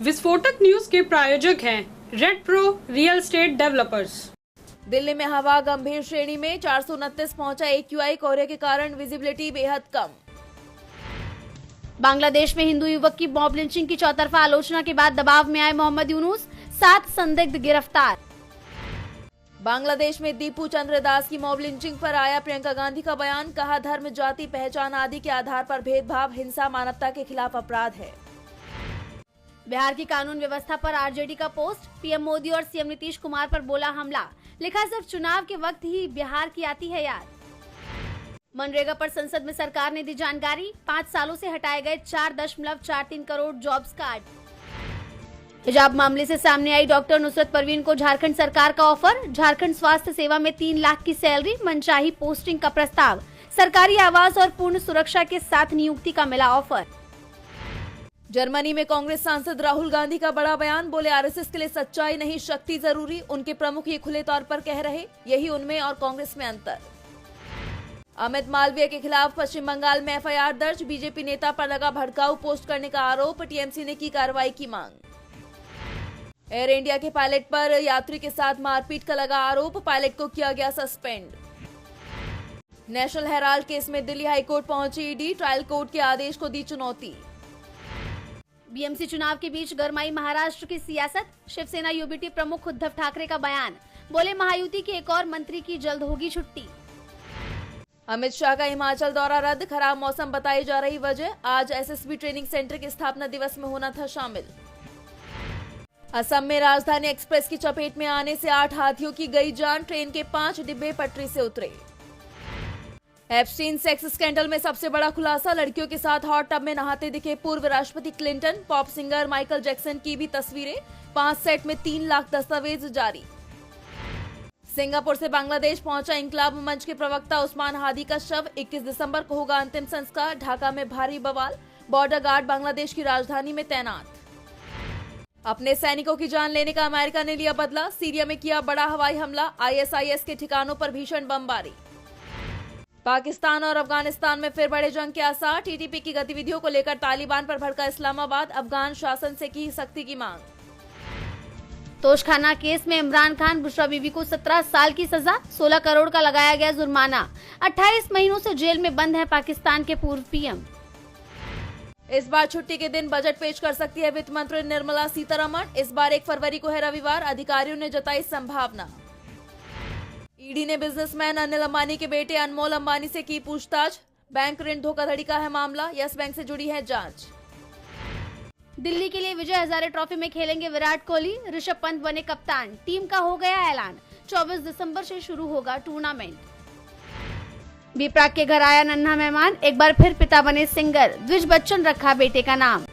विस्फोटक न्यूज के प्रायोजक हैं red pro real estate developers. Delhi में हवा गंभीर श्रेणी में 429 पहुंचा AQI। कोहरे के कारण विजिबिलिटी बेहद कम। बांग्लादेश में हिंदू युवक की मॉब लिंचिंग की चौतरफा आलोचना के बाद दबाव में आए मोहम्मद यूनुस, 7 संदिग्ध गिरफ्तार। बांग्लादेश में दीपू चंद्र दास की मॉब लिंचिंग पर आया प्रियंका गांधी का बयान। कहा, धर्म, जाति, पहचान आदि के आधार पर भेदभाव, हिंसा मानवता के खिलाफ अपराध है। बिहार की कानून व्यवस्था पर आरजेडी का पोस्ट। पीएम मोदी और सीएम नीतीश कुमार पर बोला हमला। लिखा, सिर्फ चुनाव के वक्त ही बिहार की आती है याद। मनरेगा पर संसद में सरकार ने दी जानकारी। 5 सालों से हटाए गए 4.43 करोड़ जॉब्स कार्ड। हिजाब मामले से सामने आई डॉक्टर नुसरत परवीन को झारखंड सरकार का ऑफर। झारखंड स्वास्थ्य सेवा में 3 लाख की सैलरी, मनचाही पोस्टिंग का प्रस्ताव। सरकारी आवास और पूर्ण सुरक्षा के साथ नियुक्ति का मिला ऑफर। जर्मनी में कांग्रेस सांसद राहुल गांधी का बड़ा बयान। बोले, आरएसएस के लिए सच्चाई नहीं शक्ति जरूरी। उनके प्रमुख ये खुले तौर पर कह रहे, यही उनमें और कांग्रेस में अंतर। अमित मालवीय के खिलाफ पश्चिम बंगाल में एफआईआर दर्ज। बीजेपी नेता पर लगा भड़काऊ पोस्ट करने का आरोप। टीएमसी ने की कार्रवाई की मांग। एयर इंडिया के पायलट पर यात्री के साथ मारपीट का लगा आरोप। पायलट को किया गया सस्पेंड। नेशनल हेराल्ड केस में दिल्ली हाईकोर्ट पहुंची ईडी। ट्रायल कोर्ट के आदेश को दी चुनौती। बीएमसी चुनाव के बीच गरमाई महाराष्ट्र की सियासत। शिवसेना यूबीटी प्रमुख उद्धव ठाकरे का बयान। बोले, महायुति के एक और मंत्री की जल्द होगी छुट्टी। अमित शाह का हिमाचल दौरा रद्द। खराब मौसम बताई जा रही वजह। आज एसएसबी ट्रेनिंग सेंटर के स्थापना दिवस में होना था शामिल। असम में राजधानी एक्सप्रेस की चपेट में आने से 8 हाथियों की गई जान। ट्रेन के 5 डिब्बे पटरी से उतरे। एप्स्टीन सेक्स स्कैंडल में सबसे बड़ा खुलासा। लड़कियों के साथ हॉट टब में नहाते दिखे पूर्व राष्ट्रपति Clinton. Pop singer Michael Jackson की भी तस्वीरें। 5 सेट में 3 लाख दस्तावेज जारी। सिंगापुर से बांग्लादेश पहुंचा इंकलाब मंच के प्रवक्ता उस्मान हादी का शव। 21 दिसंबर को होगा अंतिम संस्कार। ढाका में भारी बवाल। बॉर्डर गार्ड बांग्लादेश की राजधानी में तैनात। अपने सैनिकों की जान लेने का अमेरिका ने लिया बदला। सीरिया में किया बड़ा हवाई हमला। ISIS के ठिकानों पर भीषण बमबारी। पाकिस्तान और अफगानिस्तान में फिर बड़े जंग के आसार। TTP की गतिविधियों को लेकर तालिबान पर भड़का इस्लामाबाद। अफगान शासन से की सख्ती की मांग। तोशखाना केस में इमरान खान, बुशरा बीबी को 17 साल की सजा। 16 करोड़ का लगाया गया जुर्माना। 28 महीनों से जेल में बंद है पाकिस्तान के पूर्व पीएम। इस बार छुट्टी के दिन बजट पेश कर सकती है वित्त मंत्री निर्मला सीतारमण। इस बार 1 फरवरी को है रविवार। अधिकारियों ने जताई संभावना। ईडी ने बिजनेसमैन अनिल अंबानी के बेटे अनमोल अंबानी से की पूछताछ। बैंक ऋण धोखाधड़ी का है मामला। यस बैंक से जुड़ी है जांच। दिल्ली के लिए विजय हजारे ट्रॉफी में खेलेंगे विराट कोहली। ऋषभ पंत बने कप्तान। टीम का हो गया ऐलान। 24 दिसंबर से शुरू होगा टूर्नामेंट। बी प्राक के घर आया नन्हा मेहमान। एक बार फिर पिता बने सिंगर। द्विज बच्चन रखा बेटे का नाम।